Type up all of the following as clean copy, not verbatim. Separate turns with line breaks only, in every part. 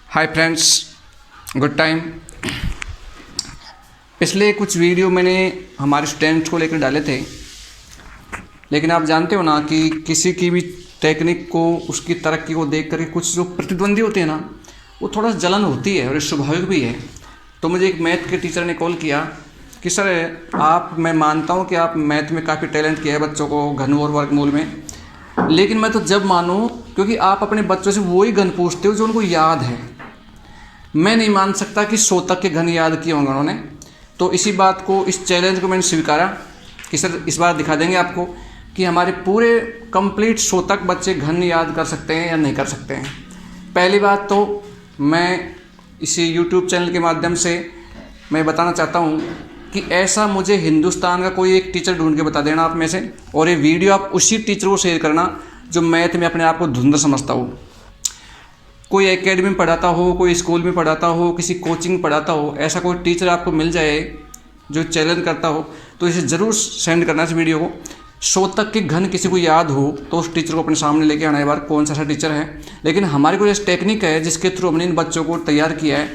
Hi friends, good time. पिछले कुछ video मैंने हमारे स्टूडेंट्स को लेकर डाले थे, लेकिन आप जानते हो ना कि किसी की भी टेक्निक को, उसकी तरक्की को देख करके कुछ जो प्रतिद्वंदी होते हैं ना, वो थोड़ा जलन होती है और ये स्वाभाविक भी है। तो मुझे एक मैथ के टीचर ने कॉल किया कि सर मैं मानता हूँ कि आप मैथ में काफ़ी टैलेंट किया है बच्चों को घन और वर्गमूल में, लेकिन मैं तो जब मानूँ क्योंकि आप अपने बच्चों से वही घन पूछते हो जो उनको याद है। मैं नहीं मान सकता कि 100 तक के घन याद किए होंगे उन्होंने। तो इसी बात को, इस चैलेंज को मैंने स्वीकारा कि सर इस बार दिखा देंगे आपको कि हमारे पूरे कंप्लीट 100 तक बच्चे घन याद कर सकते हैं या नहीं कर सकते हैं। पहली बात तो मैं इसी यूट्यूब चैनल के माध्यम से मैं बताना चाहता हूँ कि ऐसा मुझे हिंदुस्तान का कोई एक टीचर ढूंढ के बता देना आप में से, और ये वीडियो आप उसी टीचर को शेयर करना जो मैथ में अपने आप को धुंधला समझता हो, कोई एकेडमी में पढ़ाता हो, कोई स्कूल में पढ़ाता हो, किसी कोचिंग में पढ़ाता हो। ऐसा कोई टीचर आपको मिल जाए जो चैलेंज करता हो तो इसे ज़रूर सेंड करना इस वीडियो को। 100 तक के घन किसी को याद हो तो उस टीचर को अपने सामने लेके आना एक बार, कौन सा टीचर है। लेकिन हमारे को एक टेक्निक है जिसके थ्रू हमने इन बच्चों को तैयार किया है,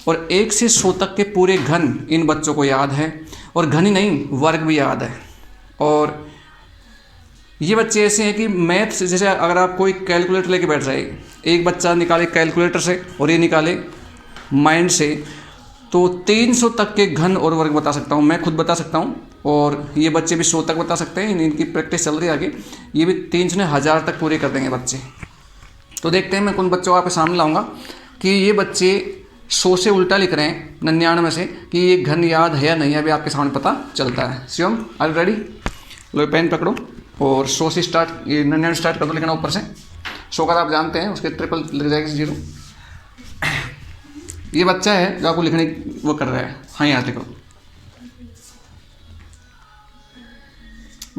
और 1 से 100 तक के पूरे घन इन बच्चों को याद है, और घन ही नहीं वर्ग भी याद है। और ये बच्चे ऐसे हैं कि मैथ से, जैसे अगर आप कोई कैलकुलेटर लेके बैठ जाए, एक बच्चा निकाले कैलकुलेटर से और ये निकाले माइंड से, तो 300 तक के घन और वर्ग बता सकता हूँ, मैं खुद बता सकता हूँ। और ये बच्चे भी 100 तक बता सकते हैं, इनकी प्रैक्टिस चल रही है आगे। ये भी 300 ने 1000 तक पूरे कर देंगे बच्चे। तो देखते हैं मैं उन बच्चों को आपके सामने लाऊंगा कि ये बच्चे 100 से उल्टा लिख रहे हैं 99 से, कि ये घन याद है या नहीं है, अभी आपके सामने पता चलता है। Shivam, are you ready? लो पेन पकड़ो और 100 से स्टार्ट, ये 99 स्टार्ट कर दो, लिखना ऊपर से। 100 का आप जानते हैं, उसके ट्रिपल लग जाएगी 0। ये बच्चा है जो आपको लिखने वो कर रहा है। हाँ, यहाँ लिखो।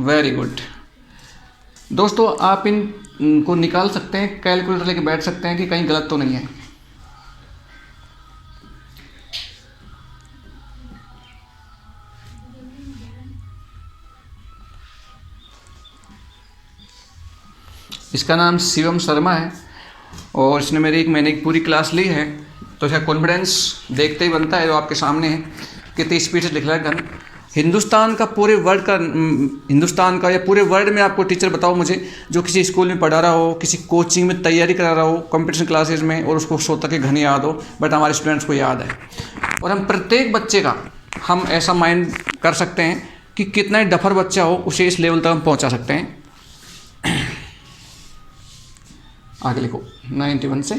Very good. दोस्तों, आप इनको निकाल सकते हैं, कैलकुलेटर लेके बैठ सकते हैं कि कहीं गलत तो नहीं है। इसका नाम शिवम शर्मा है और इसने मेरी एक महीने की पूरी क्लास ली है, तो इसका कॉन्फिडेंस देखते ही बनता है जो आपके सामने है। कितनी स्पीड से लिख रहा है घन। हिंदुस्तान का पूरे वर्ल्ड का, हिंदुस्तान का या पूरे वर्ल्ड में आपको टीचर बताओ मुझे जो किसी स्कूल में पढ़ा रहा हो, किसी कोचिंग में तैयारी करा रहा हो, कंपटीशन क्लासेज में, और उसको 100 तक के घन याद हो, बट हमारे स्टूडेंट्स को याद है। और हम प्रत्येक बच्चे का हम ऐसा माइंड कर सकते हैं कि कितना ही डफर बच्चा हो उसे इस लेवल तक हम पहुँचा सकते हैं। आगे लिखो 91 से।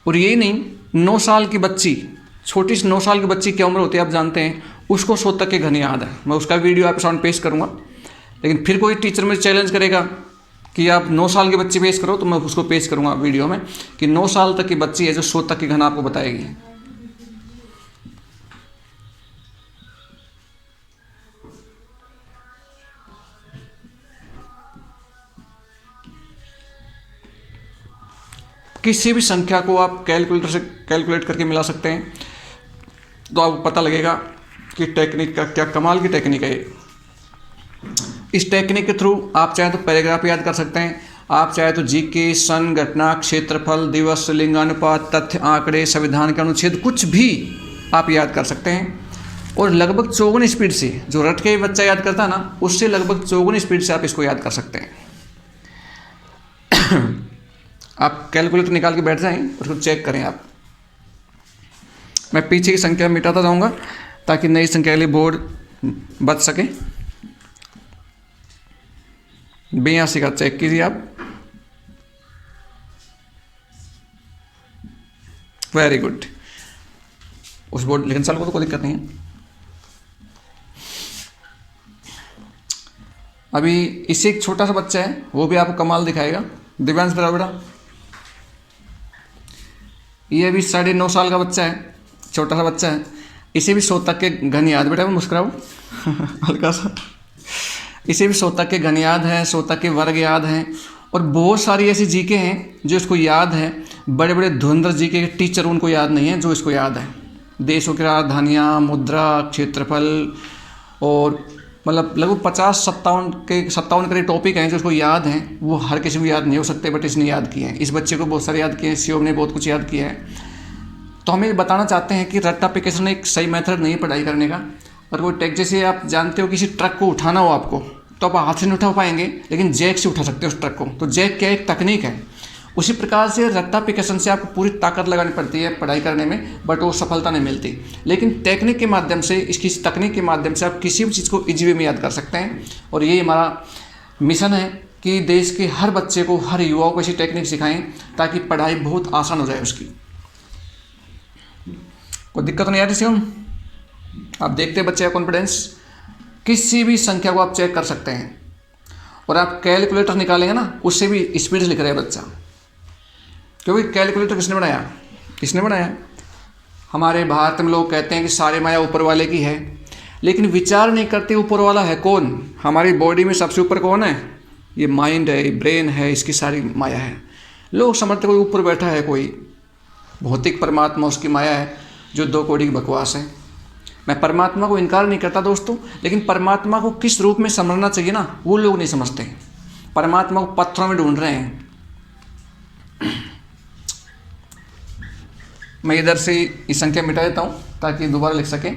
और यही नहीं, 9 साल की बच्ची, छोटी सी 9 साल की बच्ची क्या उम्र होती है आप जानते हैं, उसको 100 तक के घन याद है। मैं उसका वीडियो आपके सामने पेश करूंगा। लेकिन फिर कोई टीचर मुझे चैलेंज करेगा कि आप 9 साल की बच्ची पेश करो, तो मैं उसको पेश करूंगा वीडियो में कि 9 साल तक की बच्ची है जो 100 तक के घन आपको बताएगी। किसी भी संख्या को आप कैलकुलेटर से कैलकुलेट करके मिला सकते हैं, तो आपको पता लगेगा कि टेक्निक का क्या कमाल की टेक्निक है। इस टेक्निक के थ्रू आप चाहे तो पैराग्राफ याद कर सकते हैं, आप चाहे तो जीके, सन, घटना, क्षेत्रफल, दिवस, लिंगानुपात, तथ्य, आंकड़े, संविधान के अनुच्छेद, कुछ भी आप याद कर सकते हैं। और लगभग 54 स्पीड से, जो रट के बच्चा याद करता है ना, उससे लगभग 54 स्पीड से आप इसको याद कर सकते हैं। आप कैलकुलेटर निकाल के बैठ जाएं, उसको चेक करें आप। मैं पीछे की संख्या मिटाता जाऊंगा ताकि नई संख्या के लिए बोर्ड बच सके। 82 का चेक कीजिए आप। Very good. उस बोर्ड लेकिन साल को तो कोई दिक्कत नहीं है। अभी इससे एक छोटा सा बच्चा है, वो भी आपको कमाल दिखाएगा। दिव्यांश बेटा, ये अभी 9.5 साल का बच्चा है, छोटा सा बच्चा है। इसे भी 100 तक के घन याद, बेटा मुस्कुराओ हल्का सा। इसे भी 100 तक के घन याद है, 100 तक के वर्ग याद हैं, और बहुत सारी ऐसी जीके हैं जो इसको याद है। बड़े बड़े धुरंधर जीके के टीचर उनको याद नहीं है जो इसको याद है। देशों की राजधानियाँ, मुद्रा, क्षेत्रफल और मतलब लगभग 57 करीब टॉपिक हैं जो उसको याद हैं। वो हर किसी को याद नहीं हो सकते, बट इसने याद किए हैं। इस बच्चे को बहुत सारे याद किए हैं, शिवम ने बहुत कुछ याद किया है। तो हम ये बताना चाहते हैं कि रट्टाफिकेशन एक सही मेथड नहीं है पढ़ाई करने का। और कोई टेक, जैसे आप जानते हो किसी ट्रक को उठाना हो आपको, तो आप हाथ से नहीं उठा पाएंगे, लेकिन जैक से उठा सकते हो उस ट्रक को। तो जैक क्या एक तकनीक है। उसी प्रकार से रट्टाफिकेशन से आपको पूरी ताकत लगानी पड़ती है पढ़ाई करने में, बट वो सफलता नहीं मिलती। लेकिन टेक्निक के माध्यम से, इसकी तकनीक के माध्यम से आप किसी भी चीज़ को इजी वे में याद कर सकते हैं। और ये हमारा मिशन है कि देश के हर बच्चे को, हर युवाओं को ऐसी टेक्निक सिखाएं ताकि पढ़ाई बहुत आसान हो जाए उसकी। कोई दिक्कत नहीं आ रही शिवम? आप देखते हैं बच्चे का कॉन्फिडेंस। किसी भी संख्या को आप चेक कर सकते हैं, और आप कैलकुलेटर निकालेंगे ना, उससे भी स्पीड से लिख रहा है बच्चा। क्योंकि कैलकुलेटर किसने बनाया? किसने बनाया? हमारे भारत में लोग कहते हैं कि सारे माया ऊपर वाले की है, लेकिन विचार नहीं करते ऊपर वाला है कौन। हमारी बॉडी में सबसे ऊपर कौन है? ये माइंड है, ब्रेन है, इसकी सारी माया है। लोग समझते कोई ऊपर बैठा है, कोई भौतिक परमात्मा उसकी माया है, जो 2 कौड़ी की बकवास है। मैं परमात्मा को इनकार नहीं करता दोस्तों, लेकिन परमात्मा को किस रूप में समझना चाहिए ना, वो लोग नहीं समझते। परमात्मा को पत्थरों में ढूंढ रहे हैं। मैं इधर से इस संख्या मिटा देता हूँ ताकि दोबारा लिख सकें।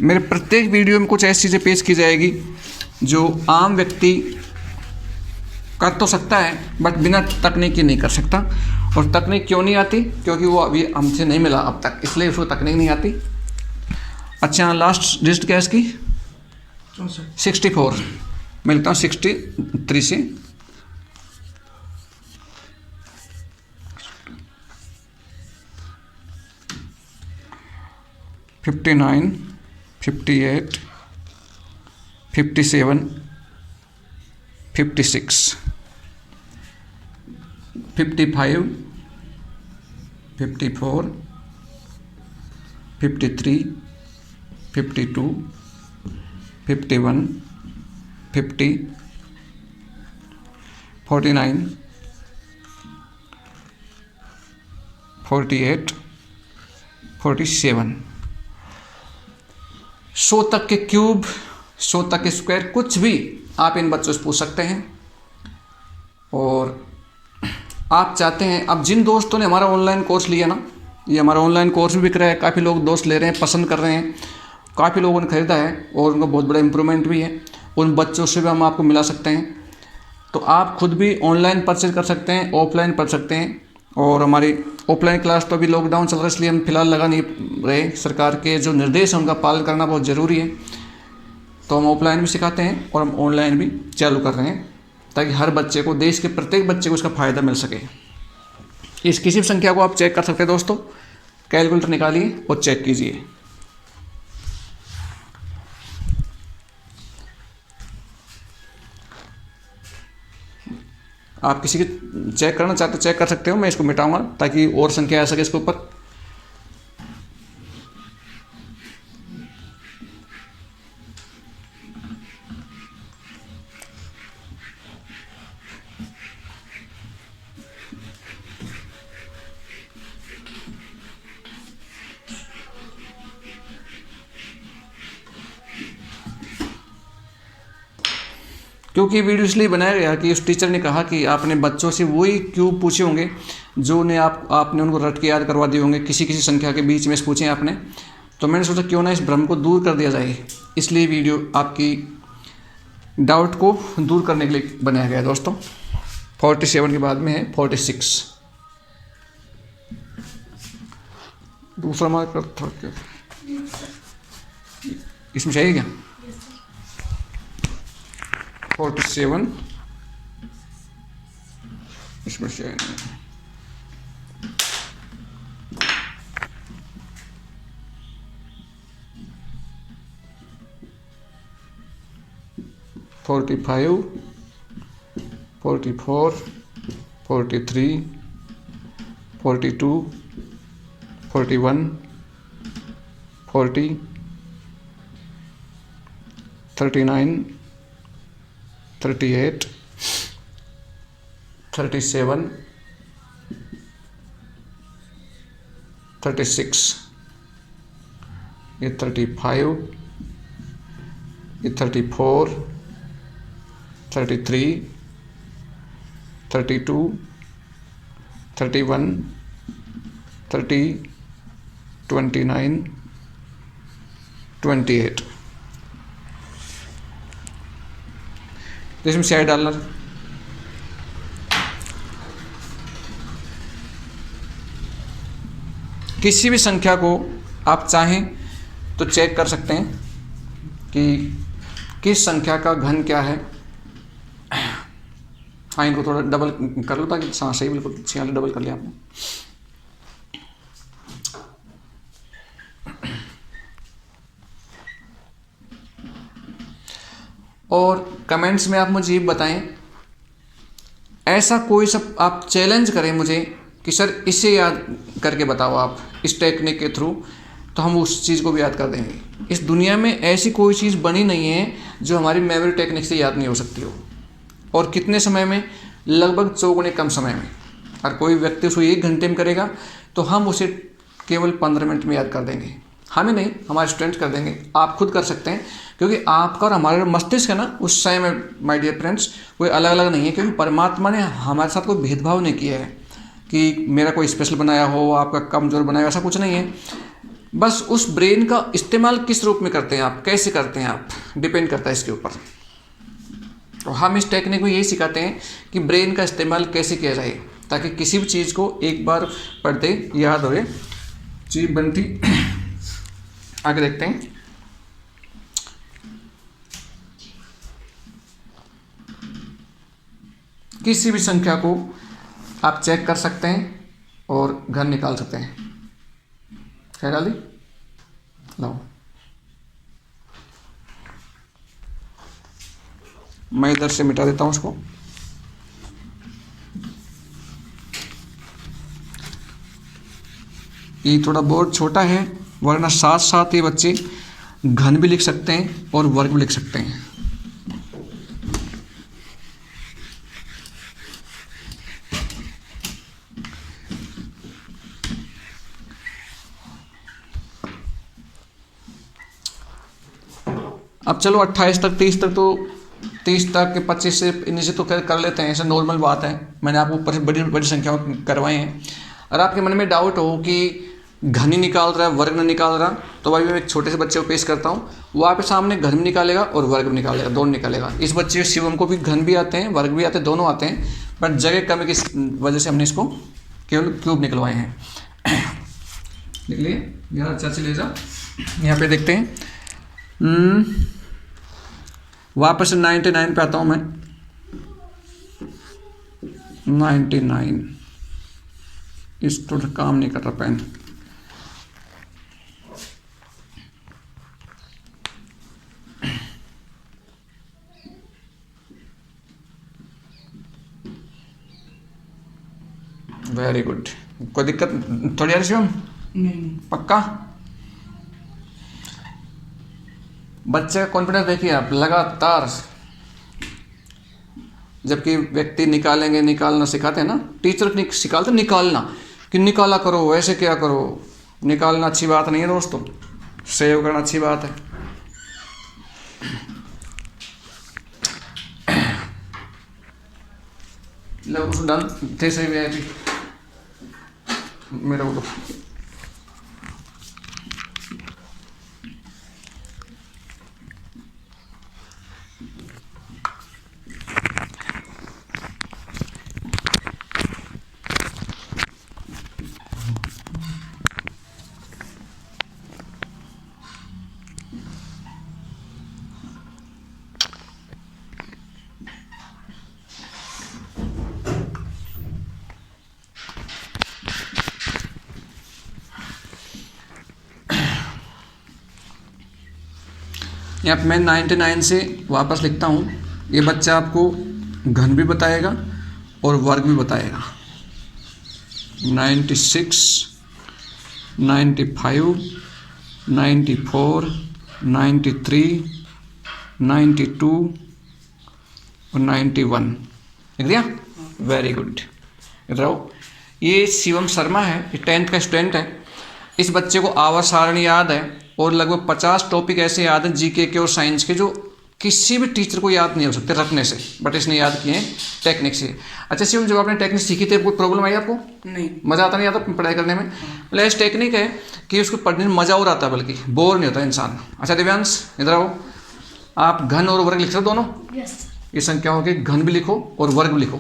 मेरे प्रत्येक वीडियो में कुछ ऐसी चीज़ें पेश की जाएगी जो आम व्यक्ति कर तो सकता है, बट बिना तकनीक के नहीं कर सकता। और तकनीक क्यों नहीं आती? क्योंकि वो अभी हमसे नहीं मिला अब तक, इसलिए उसको तकनीक नहीं आती। अच्छा, लास्ट डिजिट क्या है इसकी? 64। मैं लिखता हूँ 63 से 59, 58, 57, 56, 55, 54, 53, 52, 51, 50, 49, 48, 47। 100 तक के क्यूब, 100 तक के स्क्वायर, कुछ भी आप इन बच्चों से पूछ सकते हैं। और आप चाहते हैं, अब जिन दोस्तों ने हमारा ऑनलाइन कोर्स लिया ना, ये हमारा ऑनलाइन कोर्स भी बिक रहा है, काफ़ी लोग दोस्त ले रहे हैं, पसंद कर रहे हैं, काफ़ी लोगों ने ख़रीदा है और उनको बहुत बड़ा इम्प्रूवमेंट भी है। उन बच्चों से भी हम आपको मिला सकते हैं। तो आप खुद भी ऑनलाइन परचेज कर सकते हैं, ऑफलाइन पढ़ सकते हैं। और हमारी ऑफलाइन क्लास तो अभी लॉकडाउन चल रहा है, इसलिए हम फिलहाल लगा नहीं रहे। सरकार के जो निर्देश हैं उनका पालन करना बहुत ज़रूरी है। तो हम ऑफलाइन भी सिखाते हैं और हम ऑनलाइन भी चालू कर रहे हैं, ताकि हर बच्चे को, देश के प्रत्येक बच्चे को इसका फ़ायदा मिल सके। इस किसी भी संख्या को आप चेक कर सकते हैं दोस्तों। कैलकुलेटर निकालिए और चेक कीजिए। आप किसी की चेक करना चाहते चेक कर सकते हो। मैं इसको मिटाऊंगा ताकि और संख्या आ सके इसके ऊपर। क्योंकि वीडियो इसलिए बनाया गया कि उस टीचर ने कहा कि आपने बच्चों से वही क्यूब पूछे होंगे जो ने आपने उनको रट के याद करवा दिए होंगे, किसी किसी संख्या के बीच में से पूछे आपने। तो मैंने सोचा क्यों ना इस भ्रम को दूर कर दिया जाए, इसलिए वीडियो आपकी डाउट को दूर करने के लिए बनाया गया दोस्तों। 47 के बाद में है 46। दूसरा मार्कर था क्या इसमें? चाहिए क्या? 47 इसमें चाहिए नहीं। 45, 44, 43, 42, 41, 40, 39, 38, 37, 36, ये 35, ये 34, 33, 32, 31, 30, 29, 28। तो इसमें स्याही डालना। किसी भी संख्या को आप चाहें तो चेक कर सकते हैं कि किस संख्या का घन क्या है। हाँ, इनको थोड़ा डबल कर लो ताकि हाँ सही बिल्कुल 46 डबल कर लिया आपने। और कमेंट्स में आप मुझे ये बताएं, ऐसा कोई सब आप चैलेंज करें मुझे कि सर इसे याद करके बताओ आप इस टेक्निक के थ्रू, तो हम उस चीज़ को भी याद कर देंगे। इस दुनिया में ऐसी कोई चीज़ बनी नहीं है जो हमारी मेमोरी टेक्निक से याद नहीं हो सकती हो। और कितने समय में? लगभग 4 गुने कम समय में। और कोई व्यक्ति उसको 1 घंटे में करेगा तो हम उसे केवल 15 मिनट में याद कर देंगे। हमें नहीं, हमारे स्टूडेंट कर देंगे। आप खुद कर सकते हैं, क्योंकि आपका और हमारा मस्तिष्क है ना उस समय में माय डियर फ्रेंड्स कोई अलग अलग नहीं है, क्योंकि परमात्मा ने हमारे साथ कोई भेदभाव नहीं किया है कि मेरा कोई स्पेशल बनाया हो, आपका कमज़ोर बनाया, ऐसा कुछ नहीं है। बस उस ब्रेन का इस्तेमाल किस रूप में करते हैं आप, कैसे करते हैं आप, डिपेंड करता है इसके ऊपर। तो हम इस टेक्निक को यही सिखाते हैं कि ब्रेन का इस्तेमाल कैसे किया जाए, ताकि किसी भी चीज़ को एक बार पढ़ते याद हो चीज़ बनती। आगे देखते हैं। किसी भी संख्या को आप चेक कर सकते हैं और घन निकाल सकते हैं। खैर डाली लाओ, मैं इधर से मिटा देता हूं उसको। ये थोड़ा बोर्ड छोटा है, वरना साथ साथ ये बच्चे घन भी लिख सकते हैं और वर्ग भी लिख सकते हैं। अब चलो 28 तक, 30 तक, तो 30 तक के 25 से इन्हीं तो कर लेते हैं, ऐसा नॉर्मल बात है। मैंने आपको ऊपर से बड़ी बड़ी संख्याओं करवाए हैं। और आपके मन में डाउट हो कि घन ही निकाल रहा है, वर्ग नहीं निकाल रहा, तो भाई मैं एक छोटे से बच्चे को पेश करता हूँ। वो आपके सामने घन भी निकालेगा और वर्ग भी निकालेगा, दोनों निकालेगा। इस बच्चे शिवम को भी घन भी आते हैं, वर्ग भी आते हैं, दोनों आते हैं, बट जगह कमी की वजह से हमने इसको केवल क्यूब निकलवाए हैं। निकलिए यहाँ अच्छा से ले जाओ। यहाँ पे देखते हैं, वापस 99 पे आता हूँ मैं। 99 इस तो काम नहीं कर रहा पेन। Very good. कोई दिक्कत थोड़ी यार शिवम? नहीं। पक्का? बच्चे का कॉन्फिडेंस देखिए आप, लगातार। जबकि व्यक्ति निकालेंगे, निकालना सिखाते हैं ना, टीचर नहीं सिखाते निकालना, कि निकाला करो, ऐसे क्या करो। निकालना अच्छी बात नहीं है दोस्तों, सेव करना अच्छी बात है। लोग डन थे सही में मेरा वो यहाँ पे मैं 99 से वापस लिखता हूँ। ये बच्चा आपको घन भी बताएगा और वर्ग भी बताएगा। 96, 95, 94, 93, 92 और 91। लिख दिया? Very good. इधर आओ। ये शिवम शर्मा है, ये 10th का स्टूडेंट है। इस बच्चे को आवर्त सारणी याद है और लगभग 50 टॉपिक ऐसे याद हैं जीके के और साइंस के, जो किसी भी टीचर को याद नहीं हो सकते रटने से, बट इसने याद किए हैं टेक्निक से। अच्छा शिवम, जब आपने टेक्निक सीखी थी कोई प्रॉब्लम आई आपको?
नहीं।
मज़ा आता नहीं आता पढ़ाई करने में? मतलब ऐसी टेक्निक है कि उसको पढ़ने में मज़ा और आता है, बल्कि बोर नहीं होता इंसान। अच्छा दिव्यांश इधर आओ। आप घन और वर्ग लिख सकते हो दोनों?
यस।
ये संख्याओं के घन भी लिखो और वर्ग भी लिखो,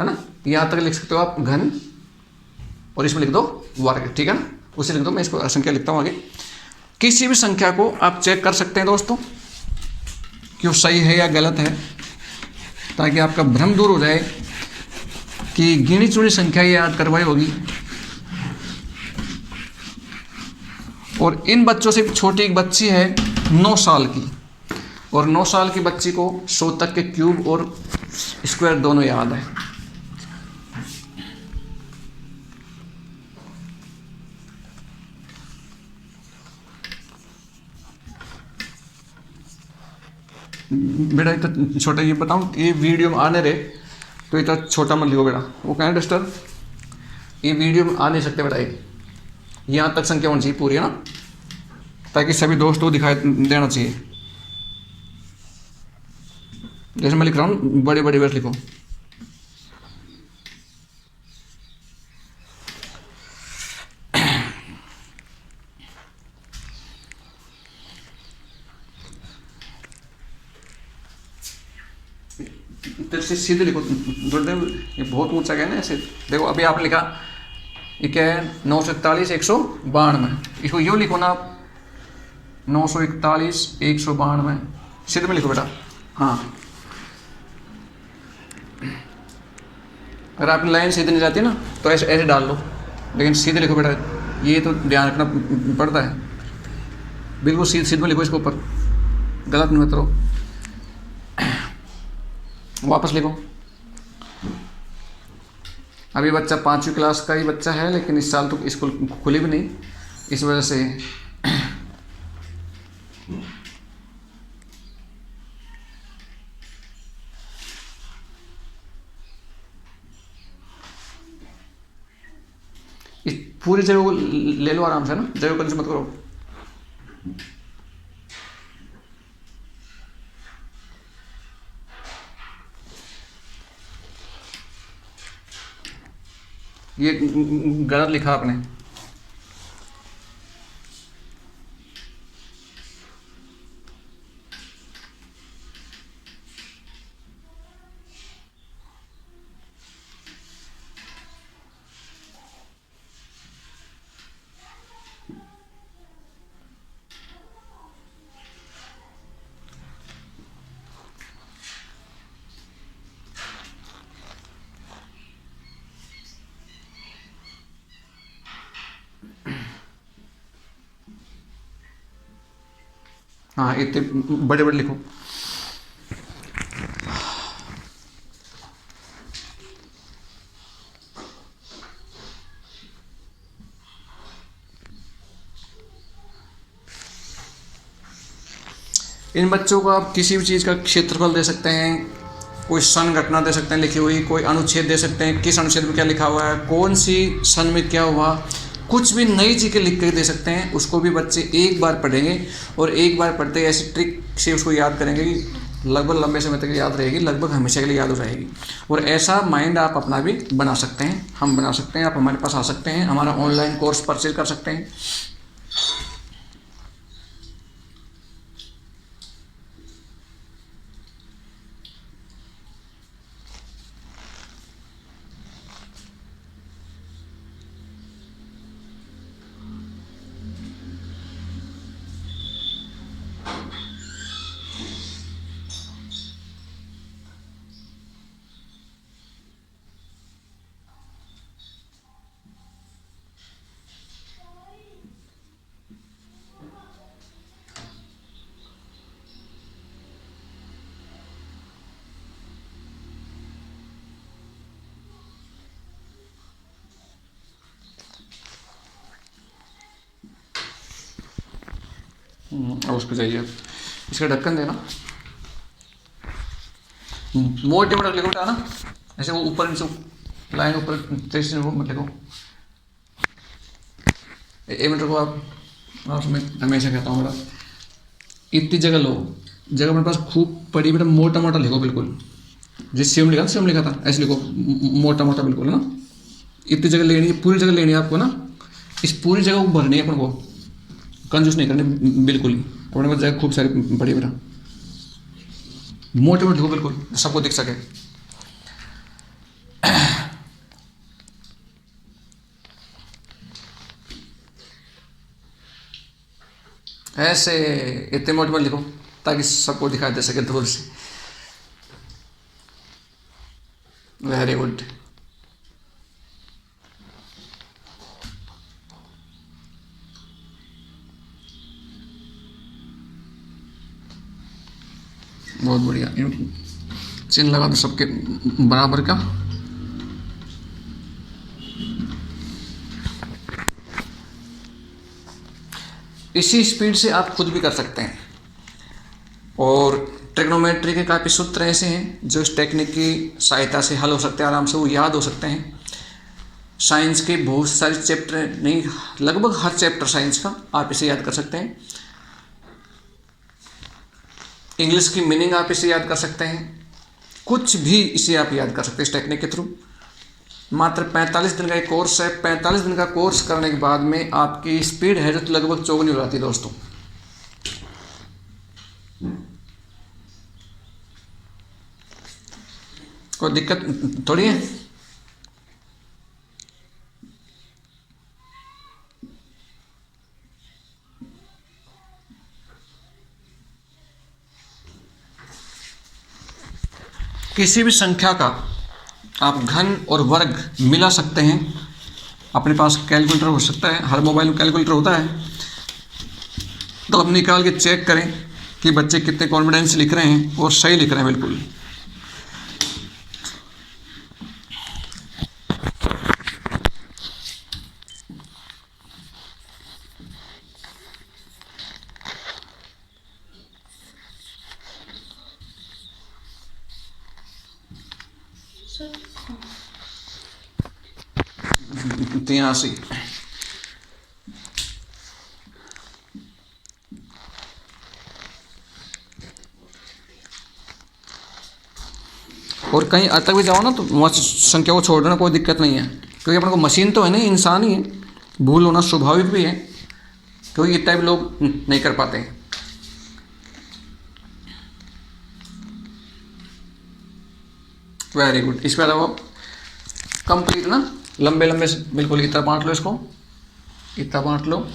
है ना। यहाँ तक लिख सकते हो आप घन, और इसमें लिख दो वर्ग, ठीक है ना। उसे लिख दो, मैं इसको संख्या लिखता हूँ आगे। किसी भी संख्या को आप चेक कर सकते हैं दोस्तों कि वो सही है या गलत है, ताकि आपका भ्रम दूर हो जाए कि गिनी चुनी संख्या याद करवाई होगी। और इन बच्चों से छोटी एक बच्ची है 9 साल की, और 9 साल की बच्ची को 100 तक के क्यूब और स्क्वायर दोनों याद है। बेटा इतना छोटा, ये बताऊं ये वीडियो में आने रहे तो इतना छोटा मत लिखो बेटा, वो कहना डस्टर ये वीडियो में आ नहीं सकते बेटा, यहाँ तक संख्या होनी चाहिए पूरी, है ना, ताकि सभी दोस्तों को दिखाई देना चाहिए। जैसे मैं लिख रहा हूँ बड़े बड़े वर्ड लिखो। इधर से सीधे लिखो, ये बहुत ऊंचा गया ना ऐसे। देखो अभी आप लिखा, ये क्या है 941 192, इसको यूँ लिखो ना आप 941 192, सीधे में लिखो बेटा। हाँ, अगर आपकी लाइन सीधे नहीं जाती ना तो ऐसे ऐसे डाल लो, लेकिन सीधे लिखो बेटा, ये तो ध्यान रखना पड़ता है। बिल्कुल सीधे सीधे में लिखो इसके ऊपर, गलत मत करो। वापस लिखो। अभी बच्चा 5वीं क्लास का ही बच्चा है, लेकिन इस साल तो स्कूल खुली भी नहीं, इस वजह से इस पूरी जगह को ले लो आराम से ना, जगह कंजूस मत करो। ये गलत लिखा आपने। हाँ इतने बड़े बड़े लिखो। इन बच्चों को आप किसी भी चीज़ का क्षेत्रफल दे सकते हैं, कोई सन घटना दे सकते हैं लिखी हुई, कोई अनुच्छेद दे सकते हैं, किस अनुच्छेद में क्या लिखा हुआ है, कौन सी सन में क्या हुआ, कुछ भी नई चीज़ें लिख कर दे सकते हैं। उसको भी बच्चे एक बार पढ़ेंगे और एक बार पढ़ते ही ऐसी ट्रिक से उसको याद करेंगे कि लगभग लंबे समय तक याद रहेगी, लगभग हमेशा के लिए याद हो जाएगी। और ऐसा माइंड आप अपना भी बना सकते हैं, हम बना सकते हैं। आप हमारे पास आ सकते हैं, हमारा ऑनलाइन कोर्स परचेज कर सकते हैं। और उस पर जाइए, इसका ढक्कन देना, मोटे मोटे लिखो बेटा ना, ऐसे वो ऊपर नीचे लाइन ऊपर 23 मत लिखो। 1 मिनट रुको आप मैं हमेशा कहता हूँ बेटा, इतनी जगह लो, जगह मेरे पास खूब पड़ी बेटा, मोटा मोटा लिखो बिल्कुल, जिस सेम लिखा था ऐसे लिखो, मोटा मोटा बिल्कुल है ना। इतनी जगह लेनी है, पूरी जगह लेनी है आपको ना, इस पूरी जगह को भरनी है अपन को, कंजूस नहीं करनी बिल्कुल ही। अपने पास जगह खूब सारी पड़ी बेटा, मोटे मोटे लिखो बिल्कुल, सबको दिख सके। ऐसे इतने मोटे मोटे लिखो ताकि सबको दिखाई दे सके दूर से। Very good. बहुत बढ़िया, चिन्ह लगा दो सबके बराबर का। इसी स्पीड से आप खुद भी कर सकते हैं। और ट्रिग्नोमेट्री के काफ़ी सूत्र ऐसे हैं जो इस टेक्निक की सहायता से हल हो सकते हैं, आराम से वो याद हो सकते हैं। साइंस के बहुत सारे चैप्टर नहीं, लगभग हर चैप्टर साइंस का आप इसे याद कर सकते हैं। इंग्लिश की मीनिंग आप इसे याद कर सकते हैं, कुछ भी इसे आप याद कर सकते हैं इस टेक्निक के थ्रू। मात्र 45 दिन का एक कोर्स है। 45 दिन का कोर्स करने के बाद में आपकी स्पीड है जो तो लगभग चौगुनी हो जाती है दोस्तों। कोई दिक्कत थोड़ी है। किसी भी संख्या का आप घन और वर्ग मिला सकते हैं। अपने पास कैलकुलेटर हो सकता है, हर मोबाइल में कैलकुलेटर होता है, तो आप निकाल के चेक करें कि बच्चे कितने कॉन्फिडेंस से लिख रहे हैं और सही लिख रहे हैं बिल्कुल। तो यहाँ से और कहीं अटक भी जाओ ना तो वहाँ संख्या को छोड़ देना, कोई दिक्कत नहीं है, क्योंकि अपने को मशीन तो है नहीं, इंसान ही है, भूल होना स्वाभाविक भी है, क्योंकि ये टाइप लोग नहीं कर पाते हैं। Very good. इस पर आप कंप्लीट ना लंबे लंबे से बिल्कुल इतना बांट लो, इसको इतना बांट लो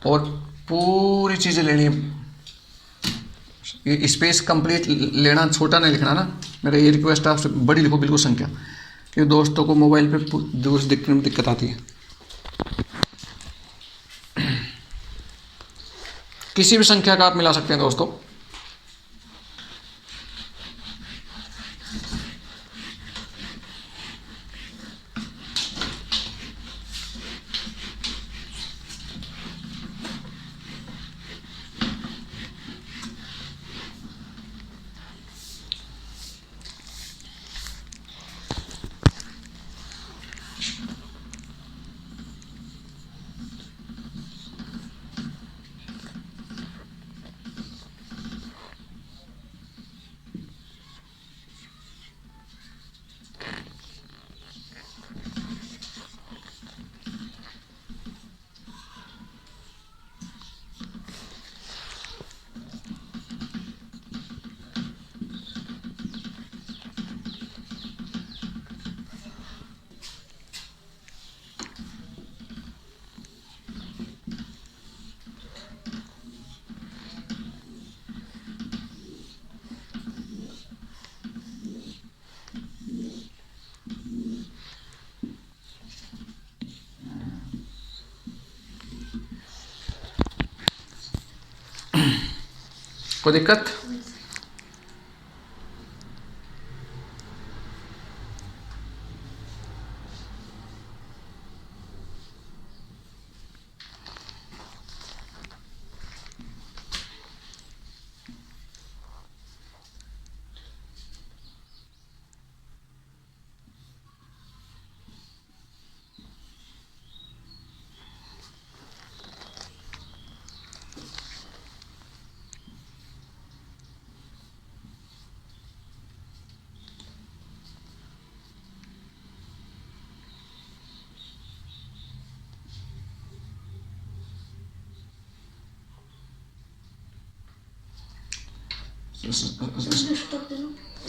और पूरी चीज़ें लेनी है। स्पेस कंप्लीट लेना, छोटा नहीं लिखना ना, मेरा ये रिक्वेस्ट है आपसे, बड़ी लिखो बिल्कुल संख्या, क्योंकि दोस्तों को मोबाइल पे दूर से दिखने में दिक्कत आती है। किसी भी संख्या का आप मिला सकते हैं दोस्तों। कोई दिक्कत?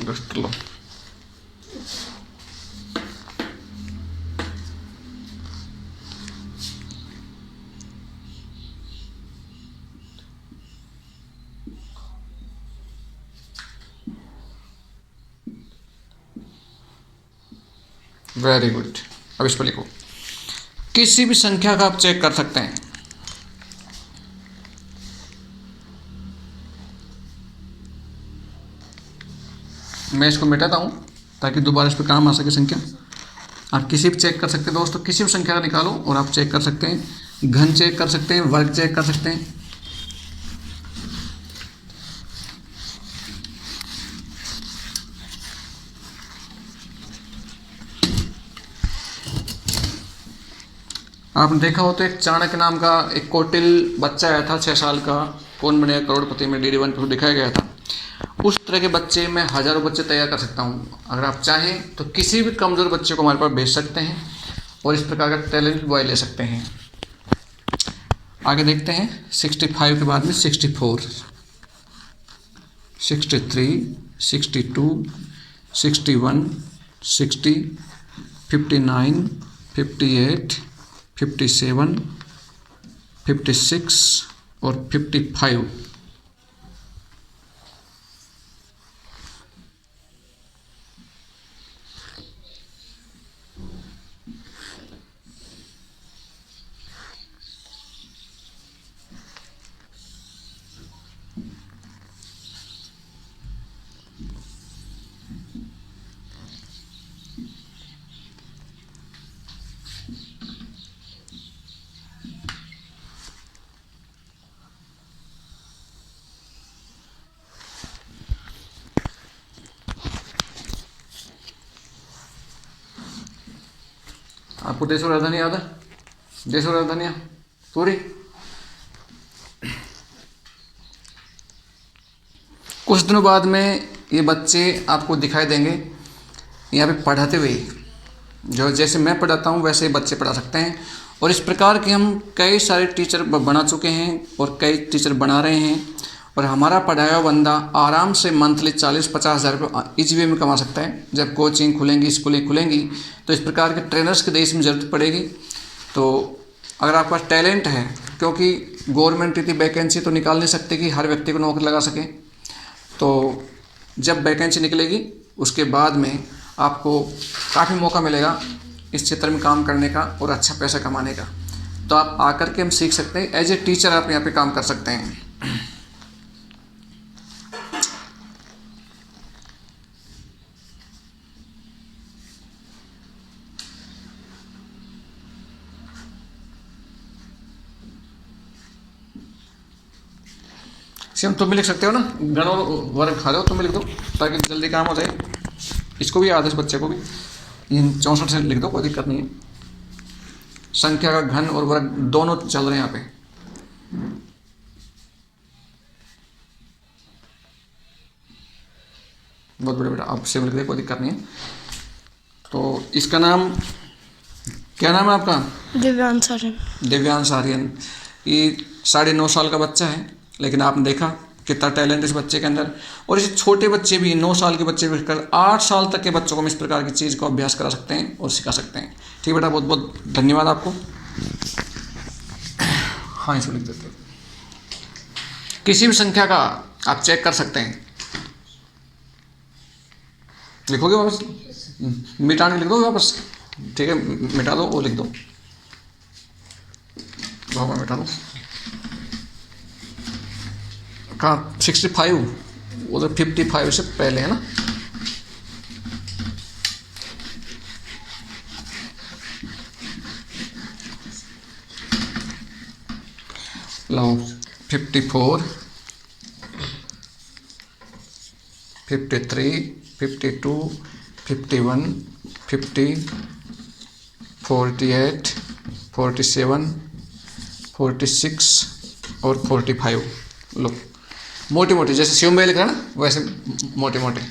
डस्ट लो। Very good. अब इस पर लिखो, किसी भी संख्या का आप चेक कर सकते हैं। मैं इसको मिटाता हूं ताकि दोबारा इस पर काम आ सके संख्या। आप किसी भी चेक कर सकते हैं दोस्तों, किसी भी संख्या का निकालो और आप चेक कर सकते हैं। घन चेक कर सकते हैं, वर्ग चेक कर सकते हैं। आपने देखा हो तो एक चाणक्य नाम का एक कौटिल बच्चा आया था, 6 साल का, कौन बनेगा करोड़पति में DD1 पर दिखाया गया था। उस तरह के बच्चे मैं हज़ारों बच्चे तैयार कर सकता हूँ। अगर आप चाहें तो किसी भी कमज़ोर बच्चे को हमारे पास भेज सकते हैं और इस प्रकार का टैलेंट बॉय ले सकते हैं। आगे देखते हैं। 65 के बाद में 64, 63, 62, 61, 60, 59, 58, 57, 56 और 55। आपको देश और राजधानी याद है? देश और राजधानियाँ पूरी। कुछ दिनों बाद में ये बच्चे आपको दिखाई देंगे यहाँ पे पढ़ाते हुए। जो जैसे मैं पढ़ाता हूँ वैसे ही बच्चे पढ़ा सकते हैं। और इस प्रकार के हम कई सारे टीचर बना चुके हैं और कई टीचर बना रहे हैं। और हमारा पढ़ाया हुआ बंदा आराम से मंथली 40-50 हज़ार रुपये इजी वे में कमा सकता है। जब कोचिंग खुलेंगी, स्कूलें खुलेंगी तो इस प्रकार के ट्रेनर्स के देश में ज़रूरत पड़ेगी। तो अगर आपके पास टैलेंट है, क्योंकि गवर्नमेंट इतनी वैकेंसी तो निकाल नहीं सकती कि हर व्यक्ति को नौकरी लगा सके, तो जब वैकेंसी निकलेगी उसके बाद में आपको काफ़ी मौका मिलेगा इस क्षेत्र में काम करने का और अच्छा पैसा कमाने का। तो आप आकर के हम सीख सकते हैं। एज ए टीचर आप यहाँ पे काम कर सकते हैं। सेम तुम भी लिख सकते हो ना, गण और वर्ग खा रहे हो, तुम भी लिख दो ताकि जल्दी काम हो जाए। इसको भी याद है, इस बच्चे को भी। इन 64 से लिख दो, कोई दिक्कत नहीं है। संख्या का घन और वर्ग दोनों चल रहे हैं यहाँ पे। बहुत बड़े बेटा, आप सेम लिख दे, कोई दिक्कत नहीं है। तो इसका नाम क्या नाम है आपका?
दिव्यांश आर्यन।
दिव्यांश आर्यन। ये 9.5 साल का बच्चा है, लेकिन आपने देखा कितना टैलेंट इस बच्चे के अंदर। और इस छोटे बच्चे भी, 9 साल के बच्चे भी कर 8 साल तक के बच्चों को हम इस प्रकार की चीज़ को अभ्यास करा सकते हैं और सिखा सकते हैं। ठीक बेटा, बहुत बहुत धन्यवाद आपको। हाँ, इसको लिख देते हैं। किसी भी संख्या का आप चेक कर सकते हैं। लिखोगे वापस? मिटाने लिख दो वापस। ठीक है, मिटा दो, वो लिख दो, वापस मिटा दो। कहाँ 65? वो तो 55 से पहले है ना। लो 54, 53, 52, 51, 50, 48, 47, 46 और 45। लो मोटे मोटे, जैसे शिवम भाई लिख रहा है ना वैसे मोटे मोटे।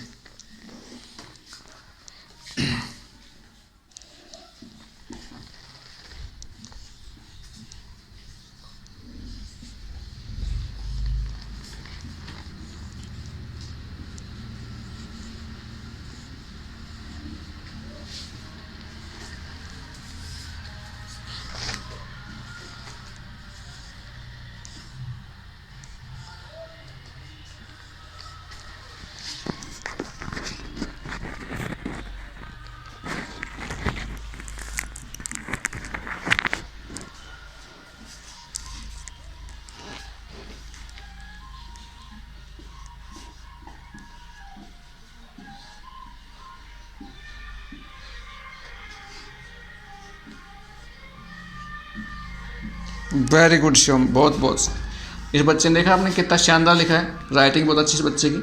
वेरी गुड शिवम, बहुत बहुत। इस बच्चे ने देखा आपने कितना शानदार लिखा है, राइटिंग बहुत अच्छी इस बच्चे की।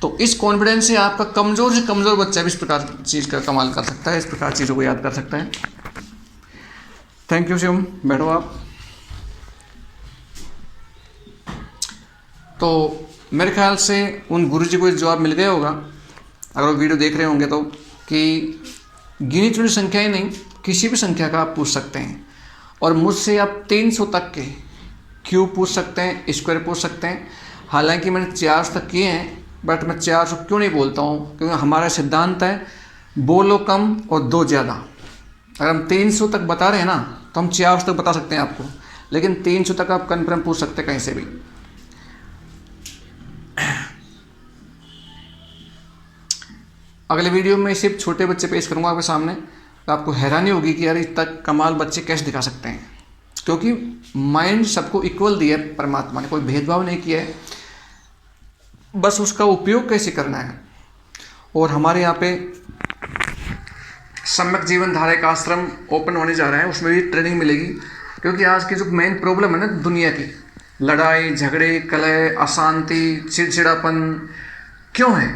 तो इस कॉन्फिडेंस से आपका कमज़ोर से कमज़ोर बच्चा भी इस प्रकार चीज़ का कमाल कर सकता है, इस प्रकार चीज़ों को याद कर सकता है। थैंक यू शिवम, बैठो आप। तो मेरे ख्याल से उन गुरुजी को जवाब मिल गया होगा, अगर वो वीडियो देख रहे होंगे तो, कि गिनी चुनी संख्या ही नहीं, किसी भी संख्या का आप पूछ सकते हैं। और मुझसे आप 300 तक के क्यूब पूछ सकते हैं, स्क्वायर पूछ सकते हैं। हालांकि मैंने 400 तक किए हैं, बट मैं 400 क्यों नहीं बोलता हूँ, क्योंकि हमारा सिद्धांत है बोलो कम और दो ज़्यादा। अगर हम 300 तक बता रहे हैं ना, तो हम 400 तक बता सकते हैं आपको, लेकिन 300 तक आप कन्फर्म पूछ सकते हैं कहीं से भी। अगले वीडियो में सिर्फ छोटे बच्चे पेश करूँगा आपके सामने, तो आपको हैरानी होगी कि यार इतना कमाल बच्चे कैसे दिखा सकते हैं, क्योंकि माइंड सबको इक्वल दिया है परमात्मा ने, कोई भेदभाव नहीं किया है, बस उसका उपयोग कैसे करना है। और हमारे यहाँ पे सम्यक जीवन धारा का आश्रम ओपन होने जा रहा है, उसमें भी ट्रेनिंग मिलेगी। क्योंकि आज की जो मेन प्रॉब्लम है ना दुनिया की, लड़ाई झगड़े कलह अशांति चिड़चिड़ापन, क्यों है?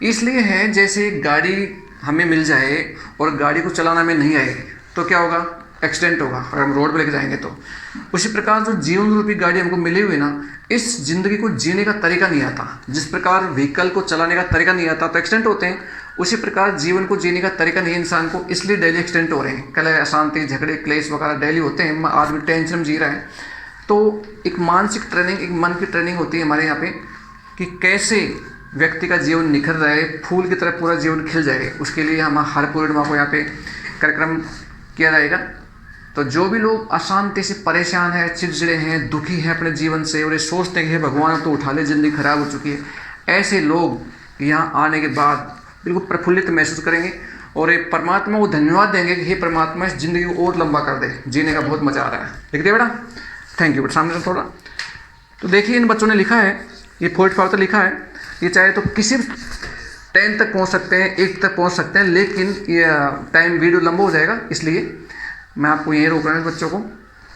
इसलिए है जैसे गाड़ी हमें मिल जाए और गाड़ी को चलाना हमें नहीं आए तो क्या होगा? एक्सीडेंट होगा, अगर हम रोड पे लेके जाएंगे तो। उसी प्रकार जो जीवन रूपी गाड़ी हमको मिली हुई ना, इस जिंदगी को जीने का तरीका नहीं आता। जिस प्रकार व्हीकल को चलाने का तरीका नहीं आता तो एक्सीडेंट होते हैं, उसी प्रकार जीवन को जीने का तरीका नहीं है इंसान को, इसलिए डेली एक्सीडेंट हो रहे हैं। कलह अशांति झगड़े क्लेश वगैरह डेली होते हैं, आदमी टेंशन में जी रहा है। तो एक मानसिक ट्रेनिंग, एक मन की ट्रेनिंग होती है हमारे यहाँ पे, कि कैसे व्यक्ति का जीवन निखर रहे, फूल की तरह पूरा जीवन खिल जाए। उसके लिए हम हर पूर्णिमा को यहाँ पे कार्यक्रम किया जाएगा। तो जो भी लोग अशांति से परेशान हैं, चिड़चिड़े हैं, दुखी हैं अपने जीवन से, और ये सोचते हैं कि भगवान तो उठा ले, जिंदगी खराब हो चुकी है, ऐसे लोग यहाँ आने के बाद बिल्कुल प्रफुल्लित महसूस करेंगे और ये परमात्मा को धन्यवाद देंगे कि हे परमात्मा इस जिंदगी को और लंबा कर दे, जीने का बहुत मज़ा आ रहा है। लिख दिया बेटा? थैंक यू बेटा। सामने से थोड़ा तो देखिए, इन बच्चों ने लिखा है, ये 45 तक लिखा है। ये चाहे तो किसी 10 तक पहुँच सकते हैं, 8 तक पहुँच सकते हैं, लेकिन ये टाइम वीडियो लंबा हो जाएगा, इसलिए मैं आपको यहीं रोक रहा हूँ बच्चों को।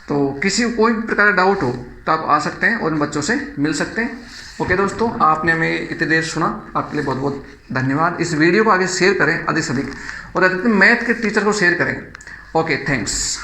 तो किसी को कोई भी प्रकार का डाउट हो तो आप आ सकते हैं और इन बच्चों से मिल सकते हैं। ओके दोस्तों, आपने हमें इतनी देर सुना, आपके लिए बहुत बहुत धन्यवाद। इस वीडियो को आगे शेयर करें अधिक से अधिक, और अधिकतर मैथ के टीचर को शेयर करें। Okay, thanks.